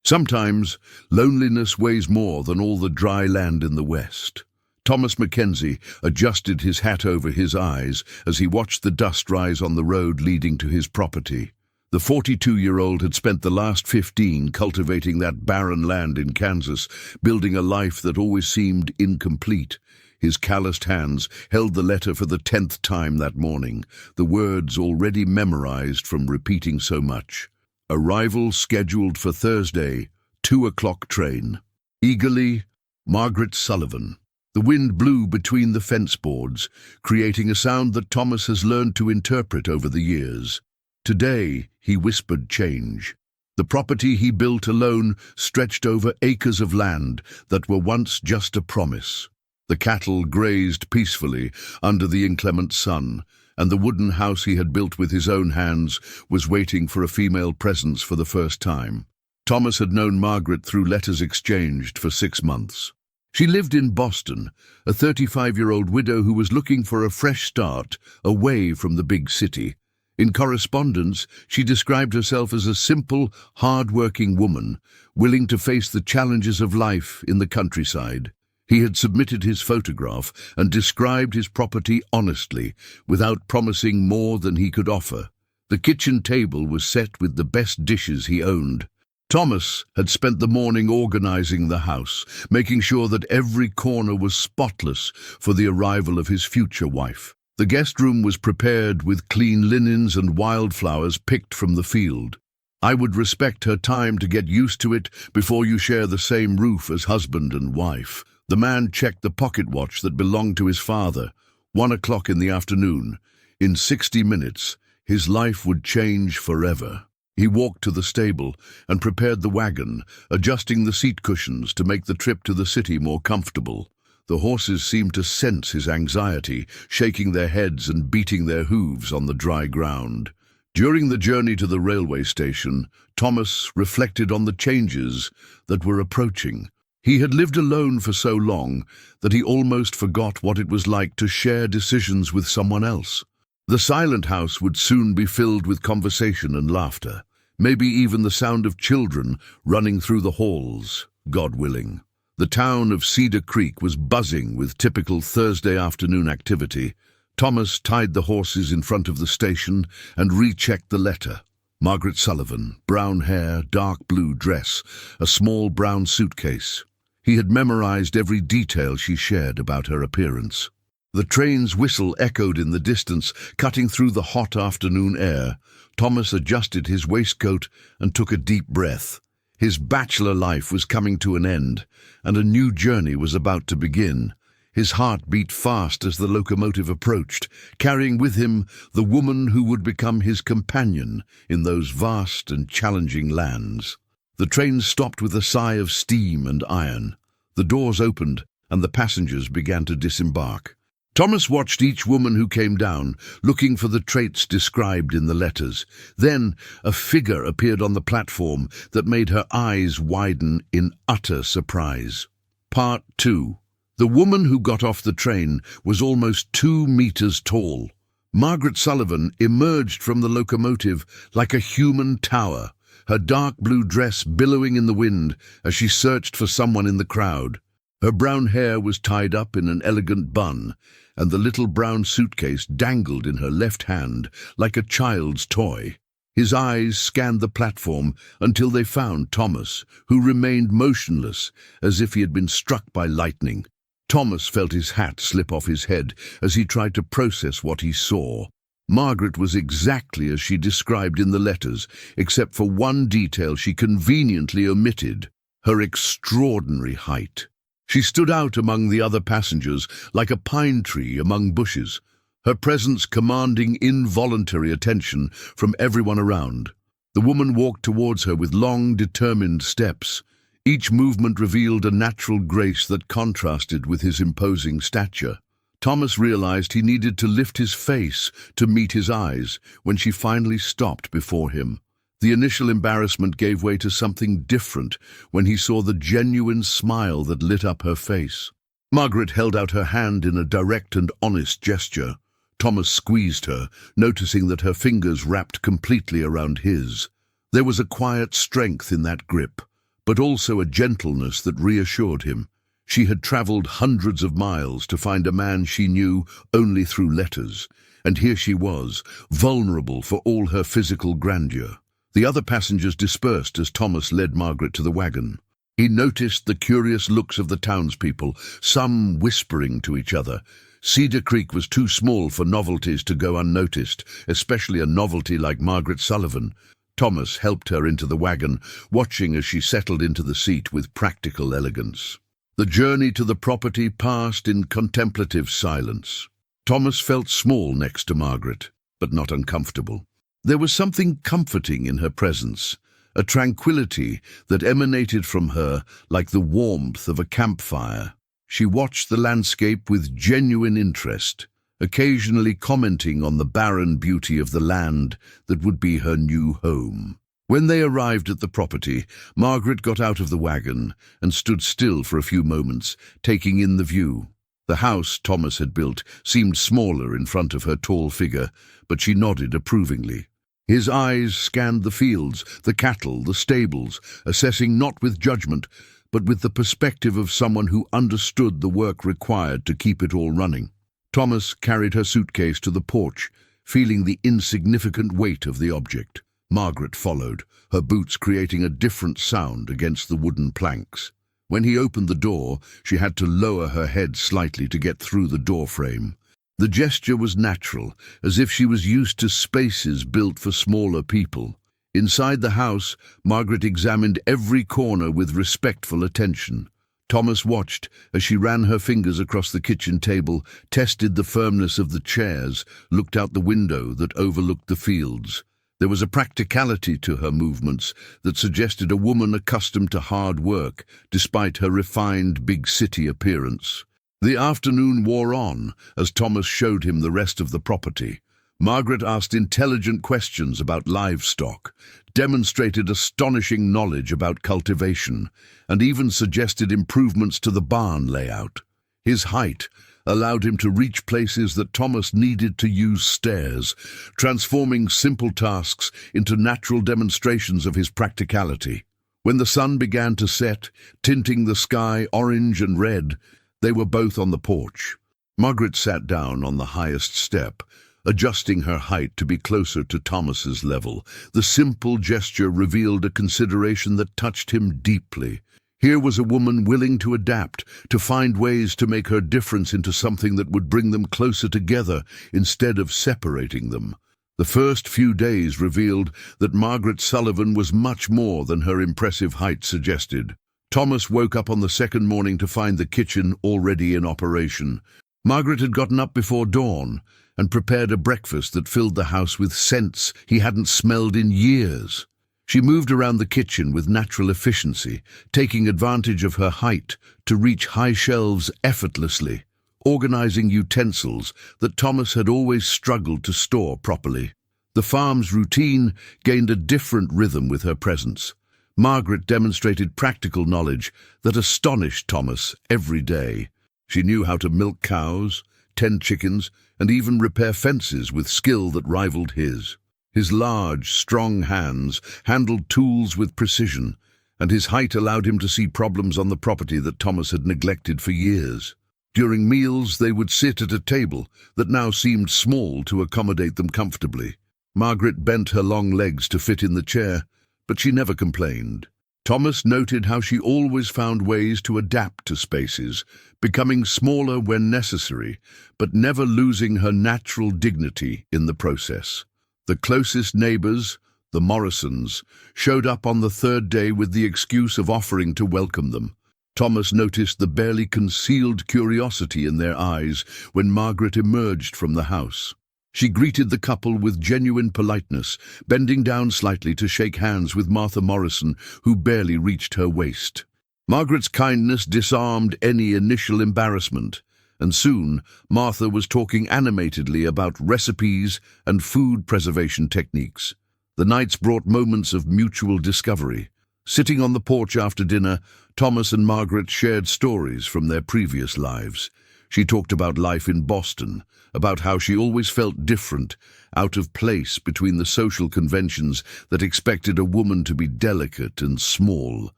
Sometimes loneliness weighs more than all the dry land in the West. Thomas Mackenzie adjusted his hat over his eyes as he watched the dust rise on the road leading to his property. The 42-year-old had spent the last 15 cultivating that barren land in Kansas, building a life that always seemed incomplete. His calloused hands held the letter for the 10th time that morning, the words already memorized from repeating so much. Arrival scheduled for Thursday, 2 o'clock train. Eagerly, Margaret Sullivan. The wind blew between the fence boards, creating a sound that Thomas has learned to interpret over the years. Today, he whispered change. The property he built alone stretched over acres of land that were once just a promise. The cattle grazed peacefully under the inclement sun, and the wooden house he had built with his own hands was waiting for a female presence for the first time. Thomas had known Margaret through letters exchanged for 6 months. She lived in Boston, a 35-year-old widow who was looking for a fresh start away from the big city. In correspondence, she described herself as a simple, hard-working woman, willing to face the challenges of life in the countryside. He had submitted his photograph and described his property honestly, without promising more than he could offer. The kitchen table was set with the best dishes he owned. Thomas had spent the morning organizing the house, making sure that every corner was spotless for the arrival of his future wife. The guest room was prepared with clean linens and wildflowers picked from the field. "I would respect her time to get used to it before you share the same roof as husband and wife." The man checked the pocket watch that belonged to his father. 1 o'clock in the afternoon. In 60 minutes, his life would change forever. He walked to the stable and prepared the wagon, adjusting the seat cushions to make the trip to the city more comfortable. The horses seemed to sense his anxiety, shaking their heads and beating their hooves on the dry ground. During the journey to the railway station, Thomas reflected on the changes that were approaching. He had lived alone for so long that he almost forgot what it was like to share decisions with someone else. The silent house would soon be filled with conversation and laughter, maybe even the sound of children running through the halls, God willing. The town of Cedar Creek was buzzing with typical Thursday afternoon activity. Thomas tied the horses in front of the station and rechecked the letter. Margaret Sullivan, brown hair, dark blue dress, a small brown suitcase. He had memorized every detail she shared about her appearance. The train's whistle echoed in the distance, cutting through the hot afternoon air. Thomas adjusted his waistcoat and took a deep breath. His bachelor life was coming to an end, and a new journey was about to begin. His heart beat fast as the locomotive approached, carrying with him the woman who would become his companion in those vast and challenging lands. The train stopped with a sigh of steam and iron. The doors opened, and the passengers began to disembark. Thomas watched each woman who came down, looking for the traits described in the letters. Then a figure appeared on the platform that made her eyes widen in utter surprise. Part 2. The woman who got off the train was almost 2 meters tall. Margaret Sullivan emerged from the locomotive like a human tower, her dark blue dress billowing in the wind as she searched for someone in the crowd. Her brown hair was tied up in an elegant bun, and the little brown suitcase dangled in her left hand like a child's toy. His eyes scanned the platform until they found Thomas, who remained motionless as if he had been struck by lightning. Thomas felt his hat slip off his head as he tried to process what he saw. Margaret was exactly as she described in the letters, except for one detail she conveniently omitted: her extraordinary height. She stood out among the other passengers like a pine tree among bushes, her presence commanding involuntary attention from everyone around. The woman walked towards her with long, determined steps. Each movement revealed a natural grace that contrasted with his imposing stature. Thomas realized he needed to lift his face to meet his eyes when she finally stopped before him. The initial embarrassment gave way to something different when he saw the genuine smile that lit up her face. Margaret held out her hand in a direct and honest gesture. Thomas squeezed her, noticing that her fingers wrapped completely around his. There was a quiet strength in that grip, but also a gentleness that reassured him. She had traveled hundreds of miles to find a man she knew only through letters, and here she was, vulnerable for all her physical grandeur. The other passengers dispersed as Thomas led Margaret to the wagon. He noticed the curious looks of the townspeople, some whispering to each other. Cedar Creek was too small for novelties to go unnoticed, especially a novelty like Margaret Sullivan. Thomas helped her into the wagon, watching as she settled into the seat with practical elegance. The journey to the property passed in contemplative silence. Thomas felt small next to Margaret, but not uncomfortable. There was something comforting in her presence, a tranquility that emanated from her like the warmth of a campfire. She watched the landscape with genuine interest, occasionally commenting on the barren beauty of the land that would be her new home. When they arrived at the property, Margaret got out of the wagon and stood still for a few moments, taking in the view. The house Thomas had built seemed smaller in front of her tall figure, but she nodded approvingly. His eyes scanned the fields, the cattle, the stables, assessing not with judgment, but with the perspective of someone who understood the work required to keep it all running. Thomas carried her suitcase to the porch, feeling the insignificant weight of the object. Margaret followed, her boots creating a different sound against the wooden planks. When he opened the door, she had to lower her head slightly to get through the doorframe. The gesture was natural, as if she was used to spaces built for smaller people. Inside the house, Margaret examined every corner with respectful attention. Thomas watched as she ran her fingers across the kitchen table, tested the firmness of the chairs, looked out the window that overlooked the fields. There was a practicality to her movements that suggested a woman accustomed to hard work, despite her refined big city appearance. The afternoon wore on as Thomas showed him the rest of the property. Margaret asked intelligent questions about livestock, demonstrated astonishing knowledge about cultivation, and even suggested improvements to the barn layout. His height allowed him to reach places that Thomas needed to use stairs, transforming simple tasks into natural demonstrations of his practicality. When the sun began to set, tinting the sky orange and red, they were both on the porch. Margaret sat down on the highest step, adjusting her height to be closer to Thomas's level. The simple gesture revealed a consideration that touched him deeply. Here was a woman willing to adapt, to find ways to make her difference into something that would bring them closer together instead of separating them. The first few days revealed that Margaret Sullivan was much more than her impressive height suggested. Thomas woke up on the second morning to find the kitchen already in operation. Margaret had gotten up before dawn and prepared a breakfast that filled the house with scents he hadn't smelled in years. She moved around the kitchen with natural efficiency, taking advantage of her height to reach high shelves effortlessly, organizing utensils that Thomas had always struggled to store properly. The farm's routine gained a different rhythm with her presence. Margaret demonstrated practical knowledge that astonished Thomas every day. She knew how to milk cows, tend chickens, and even repair fences with skill that rivaled his. His large, strong hands handled tools with precision, and his height allowed him to see problems on the property that Thomas had neglected for years. During meals, they would sit at a table that now seemed small to accommodate them comfortably. Margaret bent her long legs to fit in the chair, but she never complained. Thomas noted how she always found ways to adapt to spaces, becoming smaller when necessary, but never losing her natural dignity in the process. The closest neighbors, the Morrisons, showed up on the third day with the excuse of offering to welcome them. Thomas noticed the barely concealed curiosity in their eyes when Margaret emerged from the house. She greeted the couple with genuine politeness, bending down slightly to shake hands with Martha Morrison, who barely reached her waist. Margaret's kindness disarmed any initial embarrassment, and soon Martha was talking animatedly about recipes and food preservation techniques. The nights brought moments of mutual discovery. Sitting on the porch after dinner, Thomas and Margaret shared stories from their previous lives. She talked about life in Boston, about how she always felt different, out of place between the social conventions that expected a woman to be delicate and small.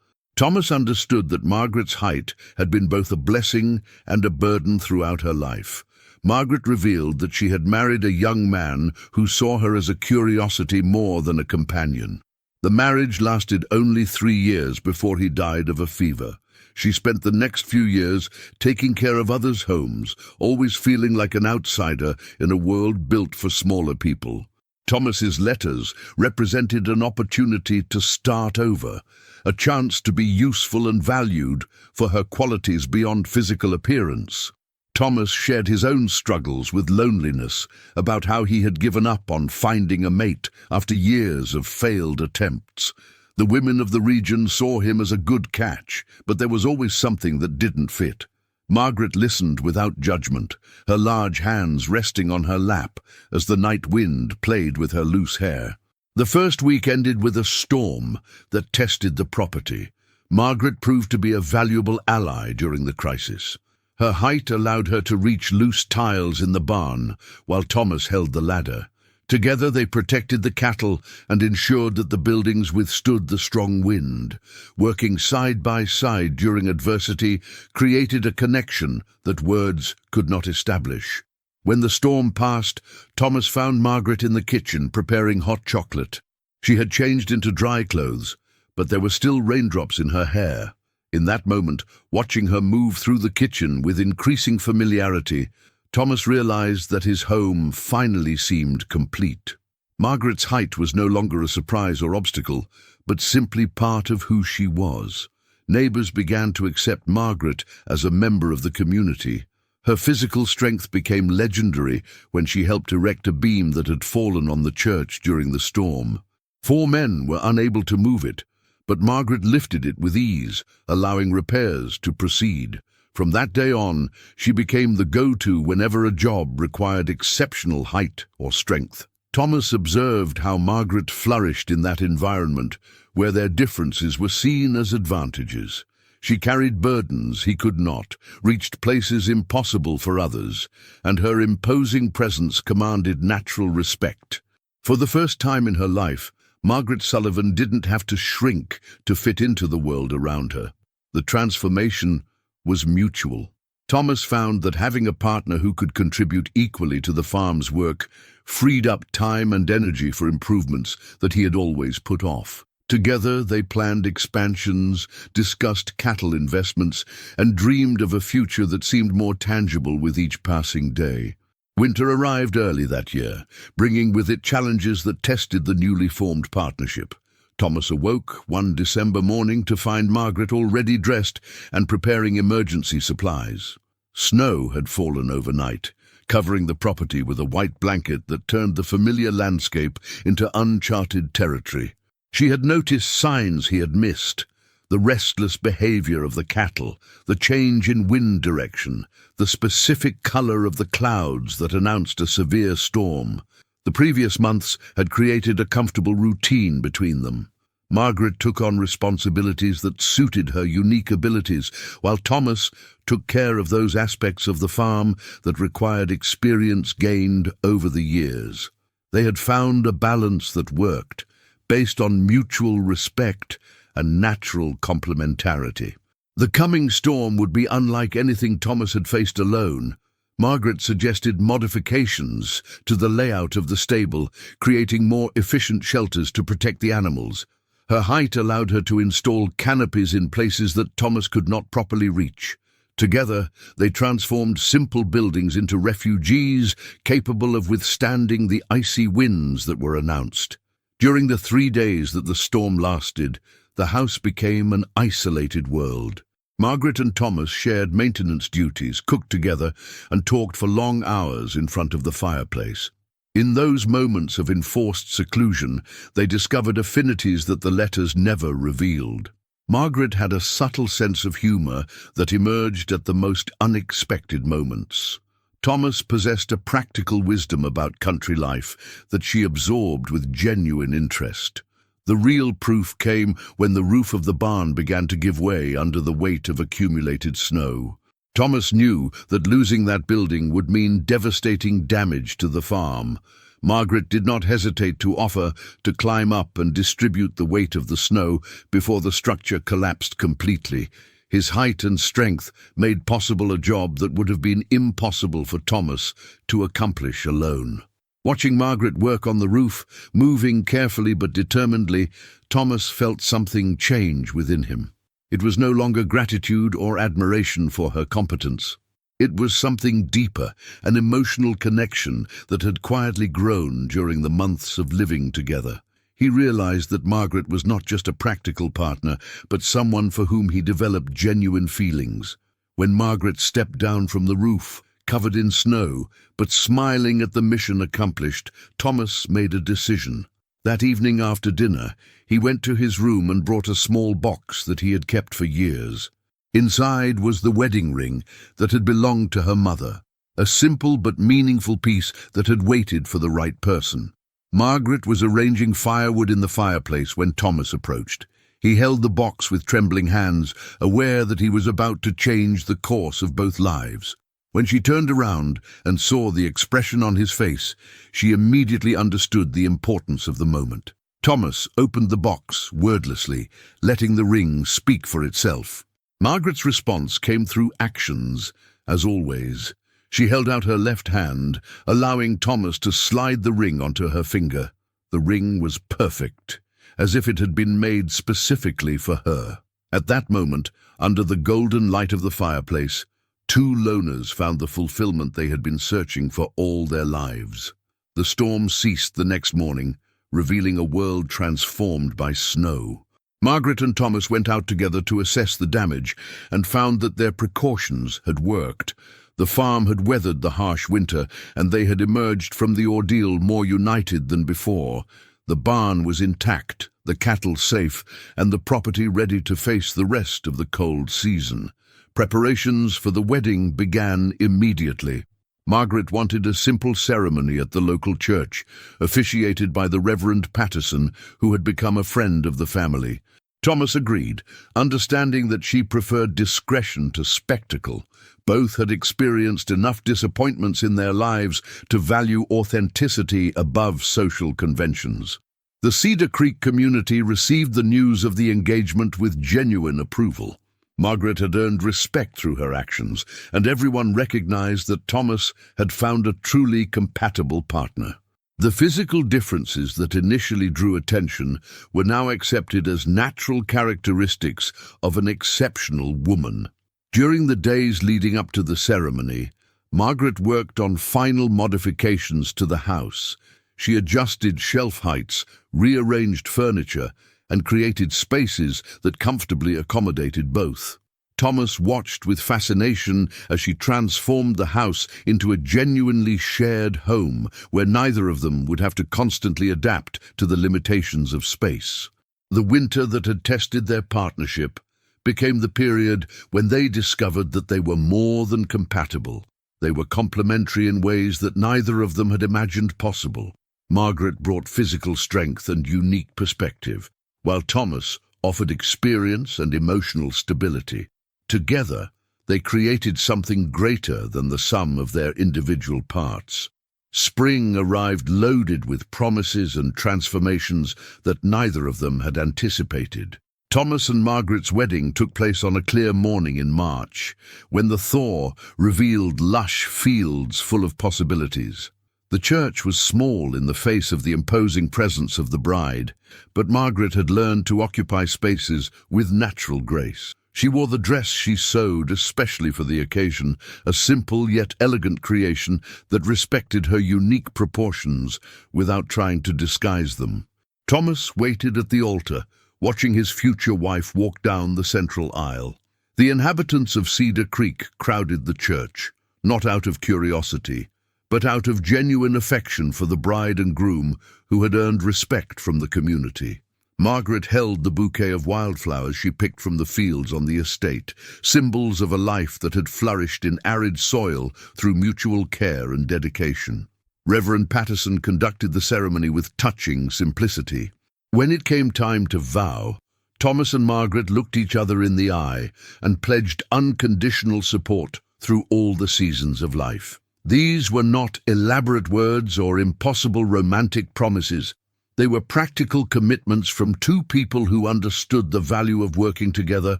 Thomas understood that Margaret's height had been both a blessing and a burden throughout her life. Margaret revealed that she had married a young man who saw her as a curiosity more than a companion. The marriage lasted only 3 years before he died of a fever. She spent the next few years taking care of others' homes, always feeling like an outsider in a world built for smaller people. Thomas's letters represented an opportunity to start over, a chance to be useful and valued for her qualities beyond physical appearance. Thomas shared his own struggles with loneliness, about how he had given up on finding a mate after years of failed attempts. The women of the region saw him as a good catch, but there was always something that didn't fit. Margaret listened without judgment, her large hands resting on her lap as the night wind played with her loose hair. The first week ended with a storm that tested the property. Margaret proved to be a valuable ally during the crisis. Her height allowed her to reach loose tiles in the barn, while Thomas held the ladder. Together they protected the cattle and ensured that the buildings withstood the strong wind. Working side by side during adversity created a connection that words could not establish. When the storm passed, Thomas found Margaret in the kitchen preparing hot chocolate. She had changed into dry clothes, but there were still raindrops in her hair. In that moment, watching her move through the kitchen with increasing familiarity, Thomas realized that his home finally seemed complete. Margaret's height was no longer a surprise or obstacle, but simply part of who she was. Neighbors began to accept Margaret as a member of the community. Her physical strength became legendary when she helped erect a beam that had fallen on the church during the storm. 4 men were unable to move it, but Margaret lifted it with ease, allowing repairs to proceed. From that day on, she became the go-to whenever a job required exceptional height or strength. Thomas observed how Margaret flourished in that environment, where their differences were seen as advantages. She carried burdens he could not, reached places impossible for others, and her imposing presence commanded natural respect. For the first time in her life, Margaret Sullivan didn't have to shrink to fit into the world around her. The transformation was mutual. Thomas found that having a partner who could contribute equally to the farm's work freed up time and energy for improvements that he had always put off. Together they planned expansions, discussed cattle investments, and dreamed of a future that seemed more tangible with each passing day. Winter arrived early that year, bringing with it challenges that tested the newly formed partnership. Thomas awoke one December morning to find Margaret already dressed and preparing emergency supplies. Snow had fallen overnight, covering the property with a white blanket that turned the familiar landscape into uncharted territory. She had noticed signs he had missed: the restless behavior of the cattle, the change in wind direction, the specific color of the clouds that announced a severe storm. The previous months had created a comfortable routine between them. Margaret took on responsibilities that suited her unique abilities, while Thomas took care of those aspects of the farm that required experience gained over the years. They had found a balance that worked, based on mutual respect and natural complementarity. The coming storm would be unlike anything Thomas had faced alone. Margaret suggested modifications to the layout of the stable, creating more efficient shelters to protect the animals. Her height allowed her to install canopies in places that Thomas could not properly reach. Together, they transformed simple buildings into refugees capable of withstanding the icy winds that were announced. During the 3 days that the storm lasted, the house became an isolated world. Margaret and Thomas shared maintenance duties, cooked together, and talked for long hours in front of the fireplace. In those moments of enforced seclusion, they discovered affinities that the letters never revealed. Margaret had a subtle sense of humor that emerged at the most unexpected moments. Thomas possessed a practical wisdom about country life that she absorbed with genuine interest. The real proof came when the roof of the barn began to give way under the weight of accumulated snow. Thomas knew that losing that building would mean devastating damage to the farm, Margaret did not hesitate to offer to climb up and distribute the weight of the snow before the structure collapsed completely. His height and strength made possible a job that would have been impossible for Thomas to accomplish alone. Watching Margaret work on the roof, moving carefully but determinedly, Thomas felt something change within him. It was no longer gratitude or admiration for her competence. It was something deeper, an emotional connection that had quietly grown during the months of living together. He realized that Margaret was not just a practical partner, but someone for whom he developed genuine feelings. When Margaret stepped down from the roof, covered in snow, but smiling at the mission accomplished, Thomas made a decision. That evening after dinner, he went to his room and brought a small box that he had kept for years. Inside was the wedding ring that had belonged to her mother, a simple but meaningful piece that had waited for the right person. Margaret was arranging firewood in the fireplace when Thomas approached. He held the box with trembling hands, aware that he was about to change the course of both lives. When she turned around and saw the expression on his face, she immediately understood the importance of the moment. Thomas opened the box wordlessly, letting the ring speak for itself. Margaret's response came through actions, as always. She held out her left hand, allowing Thomas to slide the ring onto her finger. The ring was perfect, as if it had been made specifically for her. At that moment, under the golden light of the fireplace, two loners found the fulfillment they had been searching for all their lives. The storm ceased the next morning, revealing a world transformed by snow. Margaret and Thomas went out together to assess the damage and found that their precautions had worked. The farm had weathered the harsh winter, and they had emerged from the ordeal more united than before. The barn was intact, the cattle safe, and the property ready to face the rest of the cold season. Preparations for the wedding began immediately. Margaret wanted a simple ceremony at the local church, officiated by the Reverend Patterson, who had become a friend of the family. Thomas agreed, understanding that she preferred discretion to spectacle. Both had experienced enough disappointments in their lives to value authenticity above social conventions. The Cedar Creek community received the news of the engagement with genuine approval. Margaret had earned respect through her actions, and everyone recognized that Thomas had found a truly compatible partner. The physical differences that initially drew attention were now accepted as natural characteristics of an exceptional woman. During the days leading up to the ceremony, Margaret worked on final modifications to the house. She adjusted shelf heights, rearranged furniture, and created spaces that comfortably accommodated both. Thomas watched with fascination as she transformed the house into a genuinely shared home where neither of them would have to constantly adapt to the limitations of space. The winter that had tested their partnership became the period when they discovered that they were more than compatible. They were complementary in ways that neither of them had imagined possible. Margaret brought physical strength and unique perspective, while Thomas offered experience and emotional stability. Together, they created something greater than the sum of their individual parts. Spring arrived loaded with promises and transformations that neither of them had anticipated. Thomas and Margaret's wedding took place on a clear morning in March, when the thaw revealed lush fields full of possibilities. The church was small in the face of the imposing presence of the bride, but Margaret had learned to occupy spaces with natural grace. She wore the dress she sewed especially for the occasion, a simple yet elegant creation that respected her unique proportions without trying to disguise them. Thomas waited at the altar, watching his future wife walk down the central aisle. The inhabitants of Cedar Creek crowded the church, not out of curiosity, but out of genuine affection for the bride and groom who had earned respect from the community. Margaret held the bouquet of wildflowers she picked from the fields on the estate, symbols of a life that had flourished in arid soil through mutual care and dedication. Reverend Patterson conducted the ceremony with touching simplicity. When it came time to vow, Thomas and Margaret looked each other in the eye and pledged unconditional support through all the seasons of life. These were not elaborate words or impossible romantic promises. They were practical commitments from two people who understood the value of working together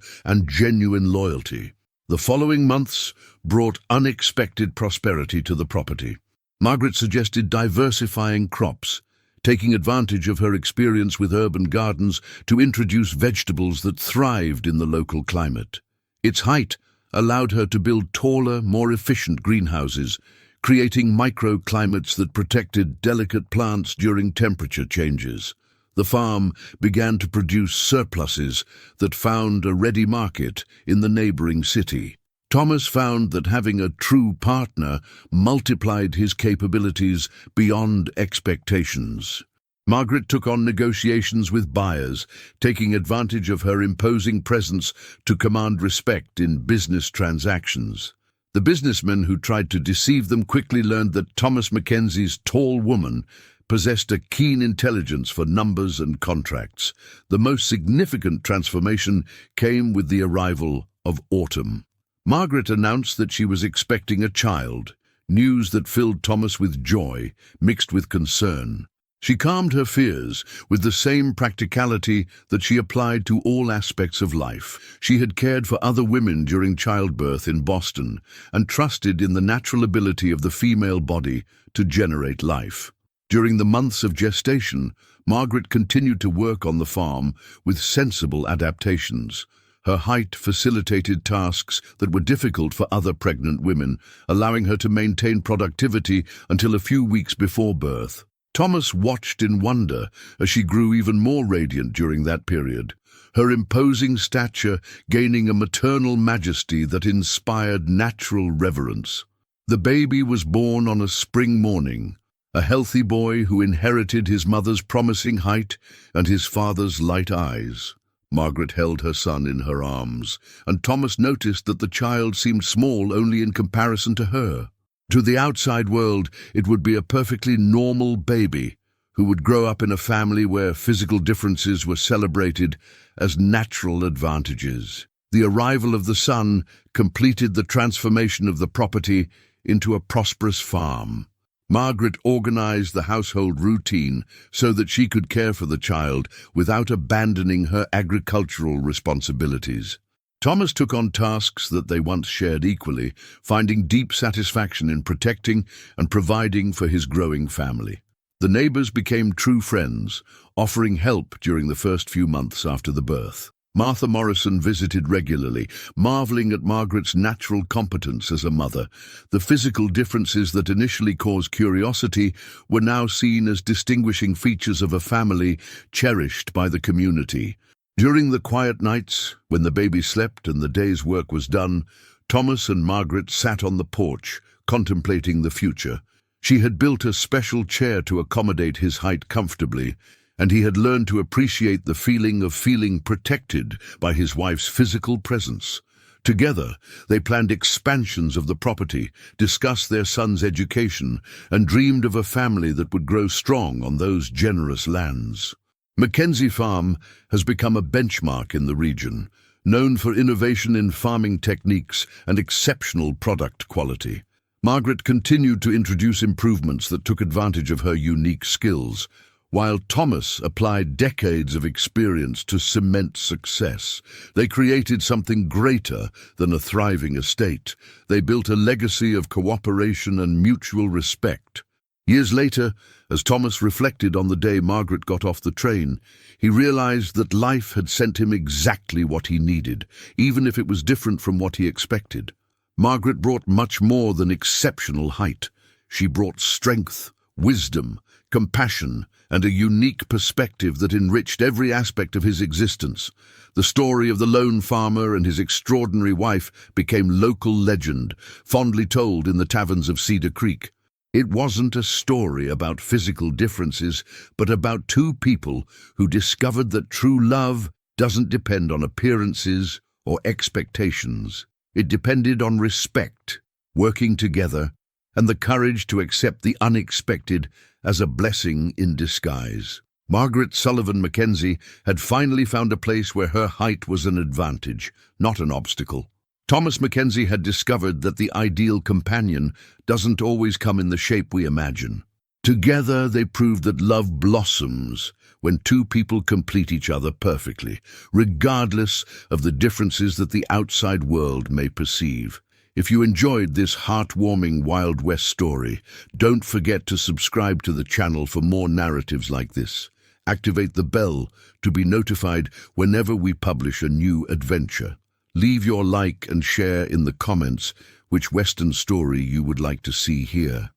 and genuine loyalty. The following months brought unexpected prosperity to the property. Margaret suggested diversifying crops, taking advantage of her experience with urban gardens to introduce vegetables that thrived in the local climate. Its height allowed her to build taller, more efficient greenhouses, creating microclimates that protected delicate plants during temperature changes. The farm began to produce surpluses that found a ready market in the neighboring city. Thomas found that having a true partner multiplied his capabilities beyond expectations. Margaret took on negotiations with buyers, taking advantage of her imposing presence to command respect in business transactions. The businessmen who tried to deceive them quickly learned that Thomas Mackenzie's tall woman possessed a keen intelligence for numbers and contracts. The most significant transformation came with the arrival of autumn. Margaret announced that she was expecting a child, news that filled Thomas with joy, mixed with concern. She calmed her fears with the same practicality that she applied to all aspects of life. She had cared for other women during childbirth in Boston and trusted in the natural ability of the female body to generate life. During the months of gestation, Margaret continued to work on the farm with sensible adaptations. Her height facilitated tasks that were difficult for other pregnant women, allowing her to maintain productivity until a few weeks before birth. Thomas watched in wonder as she grew even more radiant during that period, her imposing stature gaining a maternal majesty that inspired natural reverence. The baby was born on a spring morning, a healthy boy who inherited his mother's promising height and his father's light eyes. Margaret held her son in her arms, and Thomas noticed that the child seemed small only in comparison to her. To the outside world, it would be a perfectly normal baby who would grow up in a family where physical differences were celebrated as natural advantages. The arrival of the son completed the transformation of the property into a prosperous farm. Margaret organized the household routine so that she could care for the child without abandoning her agricultural responsibilities. Thomas took on tasks that they once shared equally, finding deep satisfaction in protecting and providing for his growing family. The neighbors became true friends, offering help during the first few months after the birth. Martha Morrison visited regularly, marveling at Margaret's natural competence as a mother. The physical differences that initially caused curiosity were now seen as distinguishing features of a family cherished by the community. During the quiet nights, when the baby slept and the day's work was done, Thomas and Margaret sat on the porch, contemplating the future. She had built a special chair to accommodate his height comfortably, and he had learned to appreciate the feeling of feeling protected by his wife's physical presence. Together, they planned expansions of the property, discussed their son's education, and dreamed of a family that would grow strong on those generous lands. Mackenzie Farm has become a benchmark in the region, known for innovation in farming techniques and exceptional product quality. Margaret continued to introduce improvements that took advantage of her unique skills, while Thomas applied decades of experience to cement success. They created something greater than a thriving estate. They built a legacy of cooperation and mutual respect. Years later, as Thomas reflected on the day Margaret got off the train, he realized that life had sent him exactly what he needed, even if it was different from what he expected. Margaret brought much more than exceptional height. She brought strength, wisdom, compassion, and a unique perspective that enriched every aspect of his existence. The story of the lone farmer and his extraordinary wife became local legend, fondly told in the taverns of Cedar Creek. It wasn't a story about physical differences, but about two people who discovered that true love doesn't depend on appearances or expectations. It depended on respect, working together, and the courage to accept the unexpected as a blessing in disguise. Margaret Sullivan Mackenzie had finally found a place where her height was an advantage, not an obstacle. Thomas Mackenzie had discovered that the ideal companion doesn't always come in the shape we imagine. Together, they proved that love blossoms when two people complete each other perfectly, regardless of the differences that the outside world may perceive. If you enjoyed this heartwarming Wild West story, don't forget to subscribe to the channel for more narratives like this. Activate the bell to be notified whenever we publish a new adventure. Leave your like and share in the comments which Western story you would like to see here.